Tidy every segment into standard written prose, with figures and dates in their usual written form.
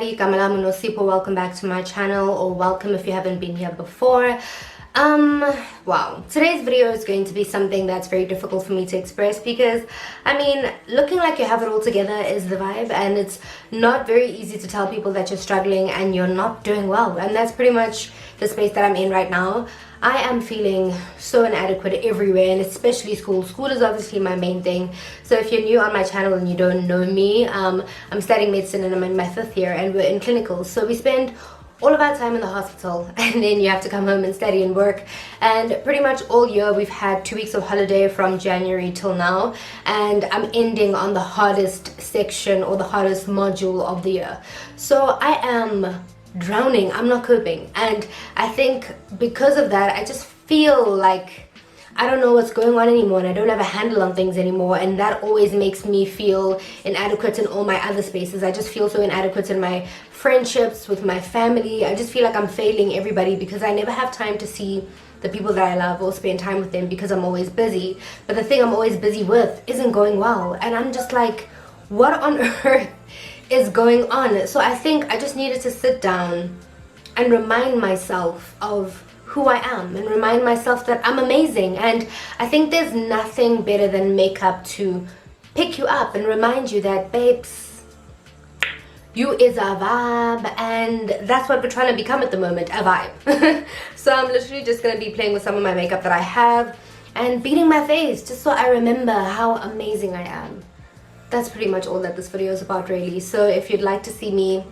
everybody, Kamalamu Nosipho, welcome back to my channel, or welcome if you haven't been here before. Wow, today's video is going to be something that's very difficult for me to express because, I mean, looking like you have it all together is the vibe, and it's not very easy to tell people that you're struggling and you're not doing well, and that's pretty much the space that I'm in right now. I am feeling so inadequate everywhere, and especially school. School is obviously my main thing. So if you're new on my channel and you don't know me, I'm studying medicine and I'm in my 5th year and we're in clinicals. So we spend all of our time in the hospital and then you have to come home and study and work. And pretty much all year we've had 2 weeks of holiday from January till now. And I'm ending on the hardest section or the hardest module of the year. So I am drowning. I'm not coping, and I think because of that I just feel like I don't know what's going on anymore, and I don't have a handle on things anymore, and that always makes me feel inadequate in all my other spaces. I just feel so inadequate in my friendships, with my family. I just feel like I'm failing everybody because I never have time to see the people that I love or spend time with them because I'm always busy. But the thing I'm always busy with isn't going well, and I'm just like, what on earth is going on? So I think I just needed to sit down and remind myself of who I am and remind myself that I'm amazing. And I think there's nothing better than makeup to pick you up and remind you that, babes, you is a vibe, and that's what we're trying to become at the moment, a vibe. So I'm literally just going to be playing with some of my makeup that I have and beating my face just so I remember how amazing I am. That's pretty much all that this video is about, really. So if you'd like to see me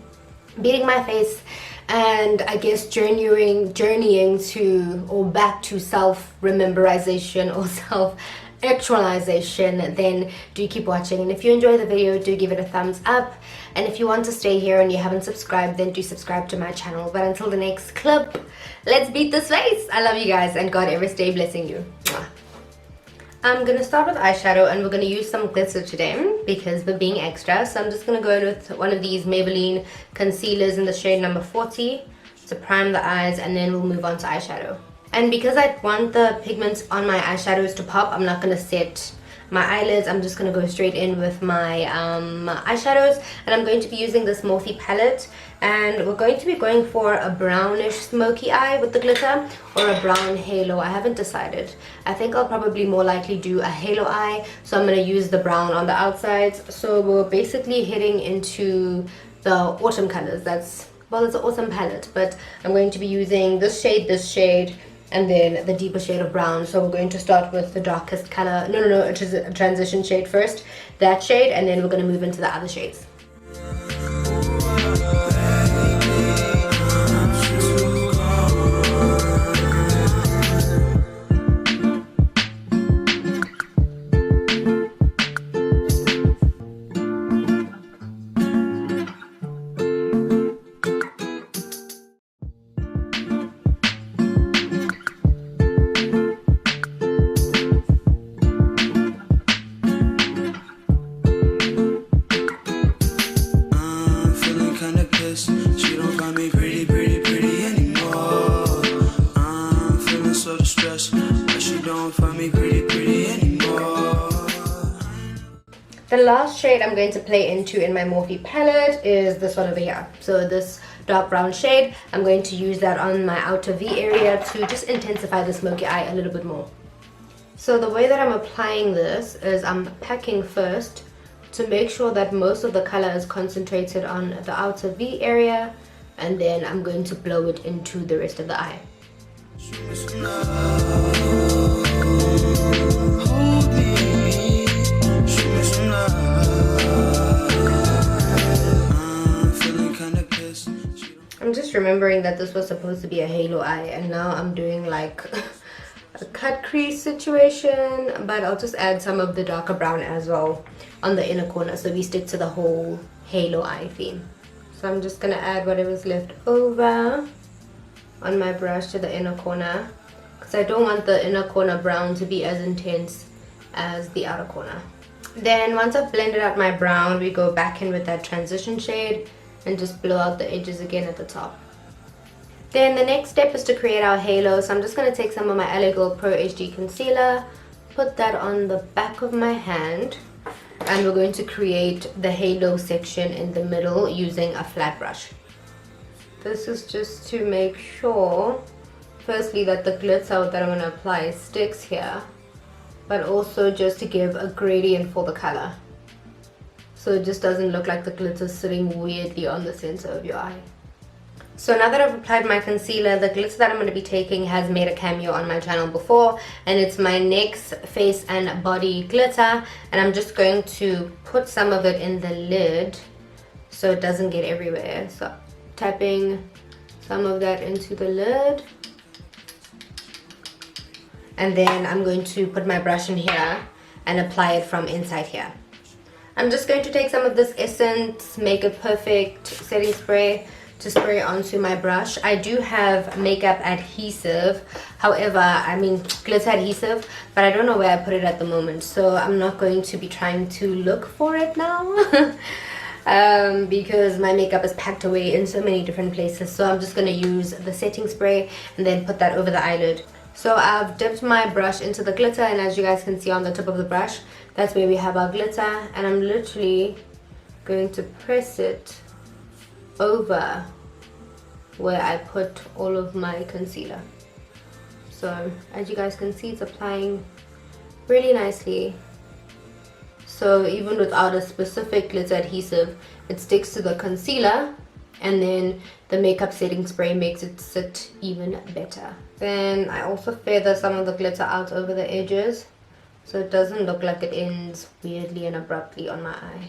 beating my face and I guess journeying to or back to self-rememberization or self-actualization, then do keep watching. And if you enjoy the video, do give it a thumbs up. And if you want to stay here and you haven't subscribed, then do subscribe to my channel. But until the next clip, let's beat this face. I love you guys, and God ever stay blessing you. Mwah. I'm gonna start with eyeshadow, and we're gonna use some glitter today because we're being extra. So I'm just gonna go in with one of these Maybelline concealers in the shade number 40 to prime the eyes, and then we'll move on to eyeshadow. And because I want the pigments on my eyeshadows to pop, I'm not gonna set my eyelids. I'm just gonna go straight in with my eyeshadows, and I'm going to be using this Morphe palette, and we're going to be going for a brownish smoky eye with the glitter or a brown halo. I haven't decided. I think I'll probably more likely do a halo eye, so I'm gonna use the brown on the outsides. So we're basically heading into the autumn colors. Well, it's an autumn palette, but I'm going to be using this shade, and then the deeper shade of brown. So we're going to start with the darkest color. No, it is a transition shade first, that shade, and then we're going to move into the other shades. She don't find me pretty anymore. I'm feeling so distressed, but she don't find me pretty anymore. The last shade I'm going to play into in my Morphe palette is this one over here. So this dark brown shade, I'm going to use that on my outer V area to just intensify the smoky eye a little bit more. So the way that I'm applying this is I'm packing first to make sure that most of the color is concentrated on the outer V area, and then I'm going to blow it into the rest of the eye. I'm just remembering that this was supposed to be a halo eye, and now I'm doing like a cut crease situation, but I'll just add some of the darker brown as well on the inner corner, so we stick to the whole halo eye theme. So I'm just gonna add whatever's left over on my brush to the inner corner, because I don't want the inner corner brown to be as intense as the outer corner. Then once I've blended out my brown, we go back in with that transition shade and just blow out the edges again at the top. Then the next step is to create our halo. So I'm just going to take some of my LA Girl Pro HD concealer, put that on the back of my hand, and we're going to create the halo section in the middle using a flat brush. This is just to make sure, firstly, that the glitter that I'm going to apply sticks here, but also just to give a gradient for the color, so it just doesn't look like the glitter sitting weirdly on the center of your eye. So now that I've applied my concealer, the glitter that I'm going to be taking has made a cameo on my channel before, and it's my NYX face and body glitter, and I'm just going to put some of it in the lid so it doesn't get everywhere. So tapping some of that into the lid, and then I'm going to put my brush in here and apply it from inside here. I'm just going to take some of this Essence Make It Perfect setting spray to spray onto my brush. I do have makeup adhesive, however, I mean glitter adhesive, but I don't know where I put it at the moment, so I'm not going to be trying to look for it now because my makeup is packed away in so many different places. So I'm just going to use the setting spray and then put that over the eyelid. So I've dipped my brush into the glitter, and as you guys can see on the tip of the brush, that's where we have our glitter, and I'm literally going to press it over where I put all of my concealer. So as you guys can see, it's applying really nicely. So even without a specific glitter adhesive, it sticks to the concealer, and then the makeup setting spray makes it sit even better. Then I also feather some of the glitter out over the edges so it doesn't look like it ends weirdly and abruptly on my eye.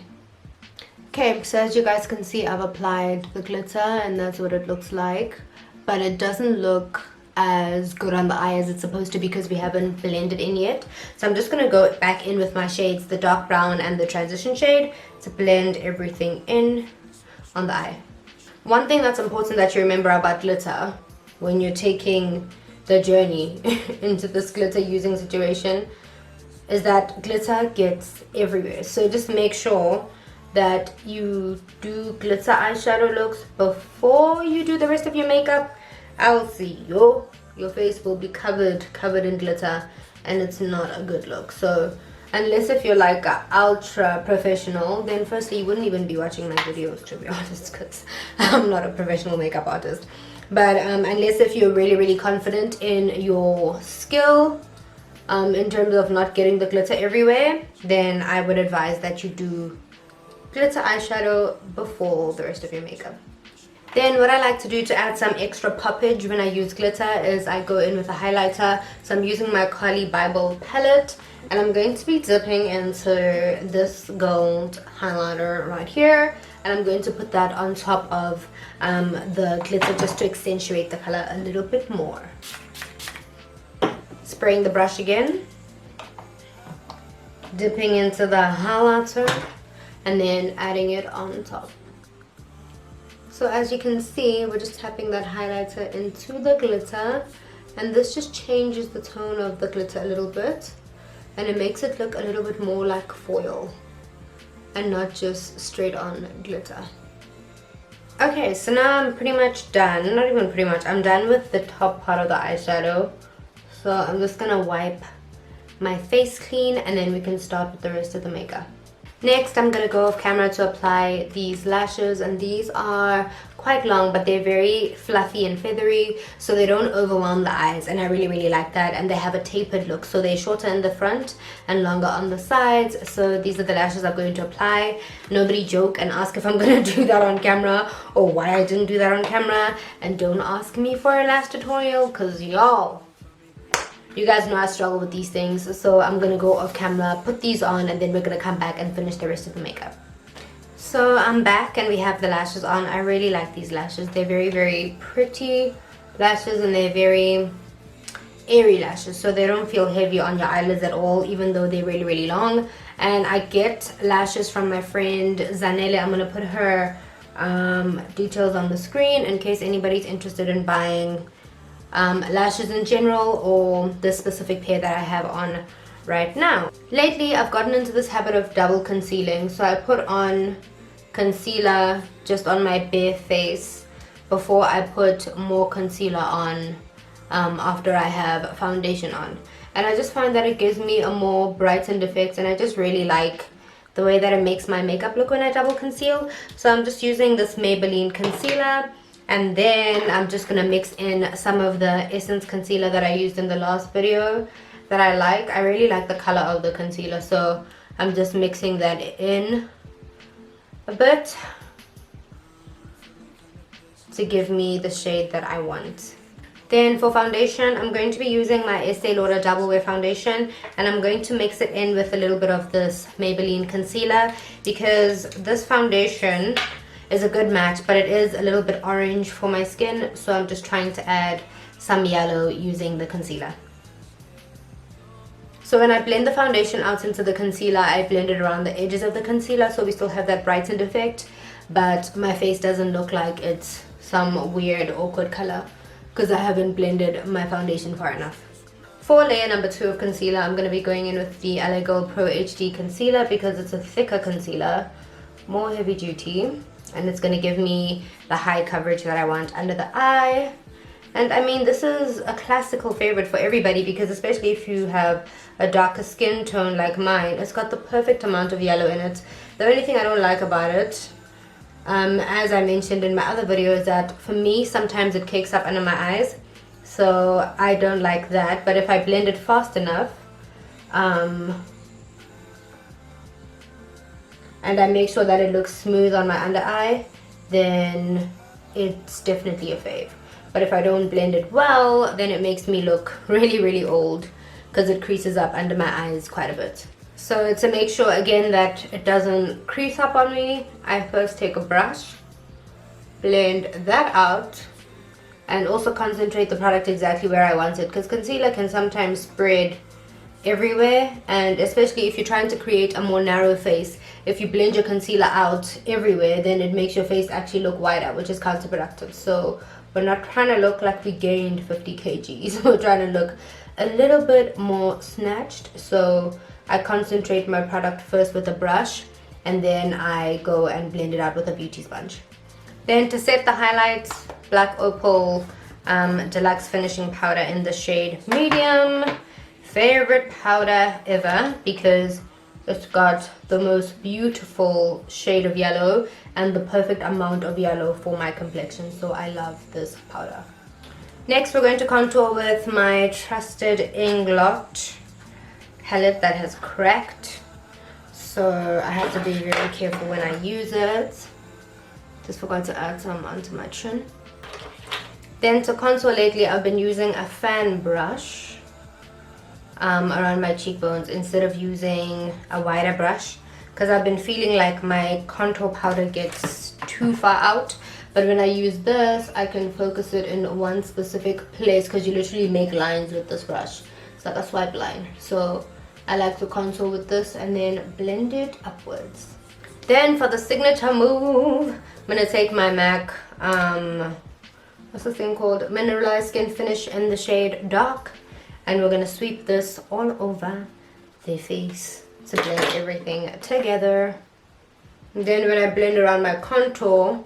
Okay, so as you guys can see, I've applied the glitter and that's what it looks like, but it doesn't look as good on the eye as it's supposed to because we haven't blended in yet. So I'm just going to go back in with my shades, the dark brown and the transition shade, to blend everything in on the eye. One thing that's important that you remember about glitter when you're taking the journey into this glitter using situation is that glitter gets everywhere. So just make sure that you do glitter eyeshadow looks before you do the rest of your makeup. I'll see your face will be covered in glitter, and it's not a good look. So unless if you're like a ultra professional, then firstly you wouldn't even be watching my videos, to be honest, because I'm not a professional makeup artist. But unless if you're really confident in your skill in terms of not getting the glitter everywhere, then I would advise that you do glitter eyeshadow before the rest of your makeup. Then what I like to do to add some extra poppage when I use glitter is I go in with a highlighter. So I'm using my Carly Bible palette, and I'm going to be dipping into this gold highlighter right here, and I'm going to put that on top of the glitter just to accentuate the color a little bit more. Spraying the brush again, dipping into the highlighter, and then adding it on top. So as you can see, we're just tapping that highlighter into the glitter, and this just changes the tone of the glitter a little bit, and it makes it look a little bit more like foil and not just straight on glitter. Okay, so now I'm pretty much done. Not even pretty much, I'm done with the top part of the eyeshadow. So I'm just gonna wipe my face clean, and then we can start with the rest of the makeup. Next, I'm going to go off camera to apply these lashes, and these are quite long, but they're very fluffy and feathery, so they don't overwhelm the eyes, and I really like that. And they have a tapered look, so they're shorter in the front and longer on the sides. So these are the lashes I'm going to apply. Nobody joke and ask if I'm going to do that on camera or why I didn't do that on camera, and don't ask me for a lash tutorial, because y'all, you guys know I struggle with these things. So I'm gonna go off camera, put these on, and then we're gonna come back and finish the rest of the makeup. So I'm back and we have the lashes on. I really like these lashes. They're very pretty lashes, and they're very airy lashes, so they don't feel heavy on your eyelids at all, even though they're really long. And I get lashes from my friend Zanele. I'm gonna put her details on the screen in case anybody's interested in buying lashes in general, or this specific pair that I have on right now. Lately I've gotten into this habit of double concealing, so I put on concealer just on my bare face before I put more concealer on after I have foundation on, and I just find that it gives me a more brightened effect, and I just really like the way that it makes my makeup look when I double conceal. So I'm just using this Maybelline concealer, and then I'm just gonna mix in some of the Essence concealer that I used in the last video that I like. I really like the color of the concealer, so I'm just mixing that in a bit to give me the shade that I want. Then for foundation, I'm going to be using my Estee Lauder Double Wear Foundation, and I'm going to mix it in with a little bit of this Maybelline concealer, because this foundation is a good match, but it is a little bit orange for my skin, so I'm just trying to add some yellow using the concealer. So when I blend the foundation out into the concealer, I blend it around the edges of the concealer, so we still have that brightened effect, but my face doesn't look like it's some weird awkward color, because I haven't blended my foundation far enough. For layer number 2 of concealer, I'm going to be going in with the LA Gold Pro HD concealer, because it's a thicker concealer, more heavy duty, and it's going to give me the high coverage that I want under the eye. And I mean, this is a classical favorite for everybody, because especially if you have a darker skin tone like mine, it's got the perfect amount of yellow in it. The only thing I don't like about it, as I mentioned in my other video, is that for me sometimes it cakes up under my eyes, so I don't like that. But if I blend it fast enough and I make sure that it looks smooth on my under eye, then it's definitely a fave. But if I don't blend it well, then it makes me look really old, because it creases up under my eyes quite a bit. So to make sure again that it doesn't crease up on me, I first take a brush, blend that out, and also concentrate the product exactly where I want it, because concealer can sometimes spread everywhere, and especially if you're trying to create a more narrow face, if you blend your concealer out everywhere, then it makes your face actually look wider, which is counterproductive. So we're not trying to look like we gained 50 kgs. We're trying to look a little bit more snatched. So I concentrate my product first with a brush, and then I go and blend it out with a beauty sponge. Then to set the highlights, Black Opal Deluxe Finishing Powder in the shade Medium. Favorite powder ever, because it's got the most beautiful shade of yellow and the perfect amount of yellow for my complexion, so I love this powder. Next, we're going to contour with my trusted Inglot palette that has cracked, so I have to be very careful when I use it. Just forgot to add some onto my chin. Then to contour lately, I've been using a fan brush around my cheekbones instead of using a wider brush, because I've been feeling like my contour powder gets too far out. But when I use this, I can focus it in one specific place, because you literally make lines with this brush. It's like a swipe line. So I like to contour with this and then blend it upwards. Then for the signature move, I'm going to take my MAC, what's this thing called? Mineralized Skin Finish in the shade Dark. And we're going to sweep this all over the face to blend everything together. And then when I blend around my contour,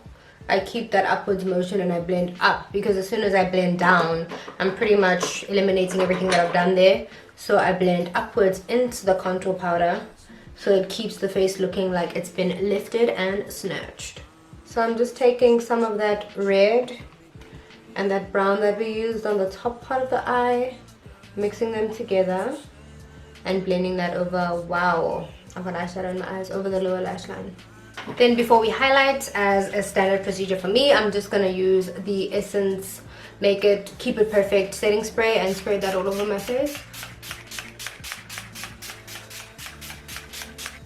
I keep that upwards motion and I blend up, because as soon as I blend down, I'm pretty much eliminating everything that I've done there. So I blend upwards into the contour powder, so it keeps the face looking like it's been lifted and snatched. So I'm just taking some of that red and that brown that we used on the top part of the eye, mixing them together and blending that over, wow, I've got eyeshadow in my eyes, over the lower lash line. Then before we highlight, as a standard procedure for me, I'm just going to use the Essence Keep It Perfect setting spray and spray that all over my face.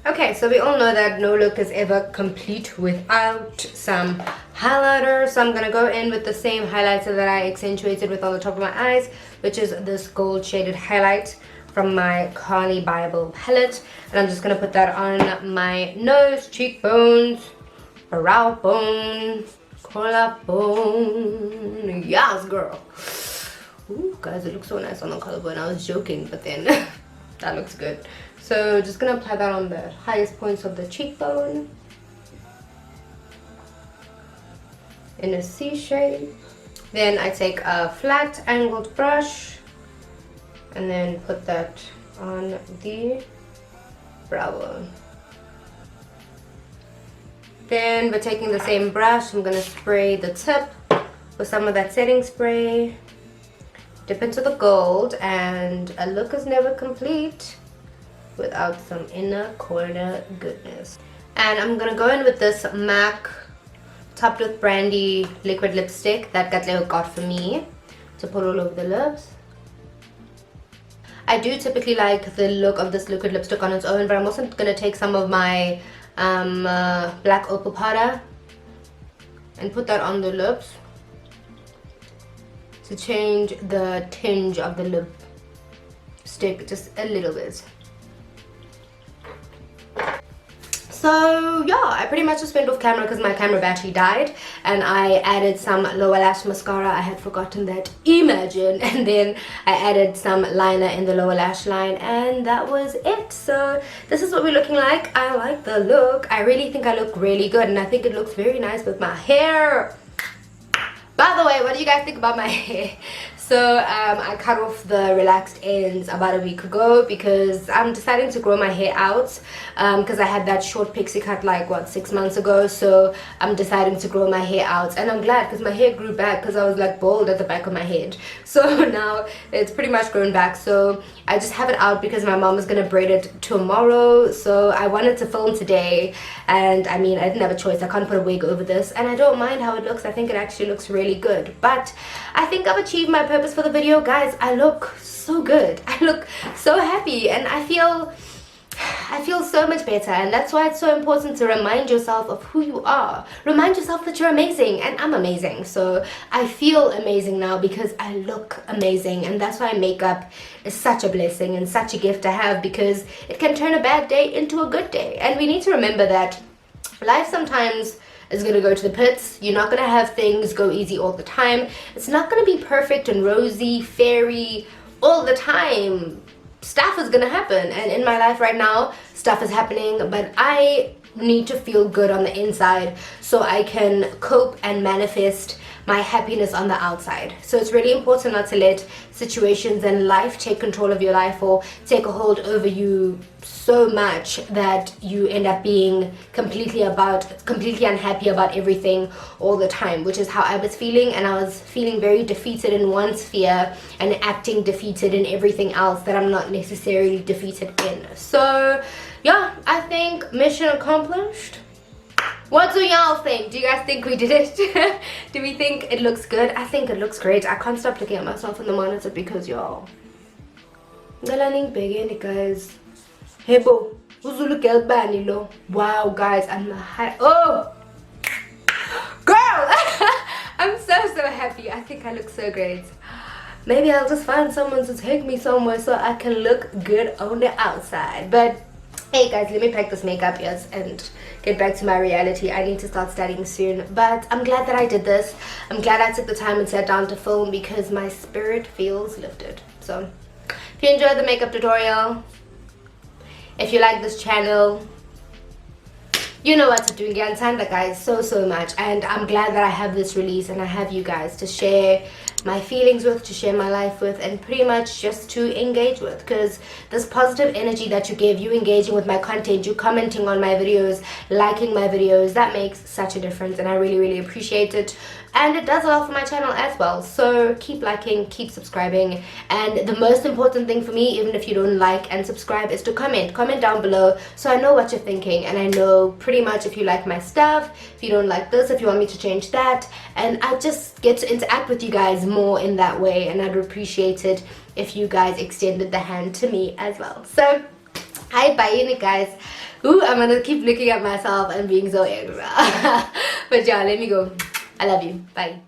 Okay, so we all know that no look is ever complete without some highlighter. So I'm going to go in with the same highlighter that I accentuated with on the top of my eyes, which is this gold shaded highlight from my Carly Bible palette. And I'm just going to put that on my nose, cheekbones, brow bone, collarbone. Yes, girl. Ooh, guys, it looks so nice on the collarbone. I was joking, but then that looks good. So just going to apply that on the highest points of the cheekbone in a C shape. Then I take a flat angled brush and then put that on the brow bone. Then we're taking the same brush. I'm gonna spray the tip with some of that setting spray. Dip into the gold, and a look is never complete without some inner corner goodness. And I'm gonna go in with this MAC topped with brandy liquid lipstick that Katlego got for me to put all over the lips. I do typically like the look of this liquid lipstick on its own, but I'm also gonna take some of my black opal powder and put that on the lips to change the tinge of the lipstick just a little bit. So yeah, I pretty much just went off camera because my camera battery died, and I added some lower lash mascara. I had forgotten that, imagine. And then I added some liner in the lower lash line, and that was it. So this is what we're looking like. I like the look. I really think I look really good, and I think it looks very nice with my hair. By the way, what do you guys think about my hair? So I cut off the relaxed ends about a week ago because I'm deciding to grow my hair out because I had that short pixie cut like what, 6 months ago. So I'm deciding to grow my hair out, and I'm glad because my hair grew back because I was like bald at the back of my head. So now it's pretty much grown back. So I just have it out because my mom is gonna braid it tomorrow. So I wanted to film today, and I mean I didn't have a choice. I can't put a wig over this, and I don't mind how it looks. I think it actually looks really good. But I think I've achieved my purpose for the video, guys. I look so good. I look so happy, and I feel so much better. And that's why it's so important to remind yourself of who you are. Remind yourself that you're amazing, and I'm amazing. So I feel amazing now because I look amazing, and that's why makeup is such a blessing and such a gift to have, because it can turn a bad day into a good day. And we need to remember that life sometimes is going to go to the pits. You're not going to have things go easy all the time. It's not going to be perfect and rosy, fairy all the time. Stuff is going to happen, and in my life right now stuff is happening, but I need to feel good on the inside so I can cope and manifest my happiness on the outside. So it's really important not to let situations in life take control of your life or take a hold over you so much that you end up being completely unhappy about everything all the time, which is how I was feeling. And I was feeling very defeated in one sphere and acting defeated in everything else that I'm not necessarily defeated in. So yeah, I think mission accomplished. What do y'all think? Do you guys think we did it? Do we think it looks good? I think it looks great. I can't stop looking at myself in the monitor because y'all, guys. Hebo, wow, guys, I'm high. Oh, girl, I'm so happy. I think I look so great. Maybe I'll just find someone to take me somewhere so I can look good on the outside. But hey guys, let me pack this makeup, yes, and get back to my reality. I need to start studying soon, but I'm glad that I did this. I'm glad I took the time and sat down to film because my spirit feels lifted. So if you enjoyed the makeup tutorial, if you like this channel, you know what to do. Guys, so much, and I'm glad that I have this release and I have you guys to share my feelings with, to share my life with, and pretty much just to engage with, because this positive energy that you give, you engaging with my content, you commenting on my videos, liking my videos, that makes such a difference, and I really appreciate it. And it does a lot for my channel as well. So keep liking, keep subscribing, and the most important thing for me, even if you don't like and subscribe, is to comment down below so I know what you're thinking, and I know pretty much if you like my stuff, if you don't like this, if you want me to change that, and I just get to interact with you guys more in that way, and I'd appreciate it if you guys extended the hand to me as well. So hi, bye guys. Ooh, I'm gonna keep looking at myself and being so angry. But yeah, let me go. I love you. Bye.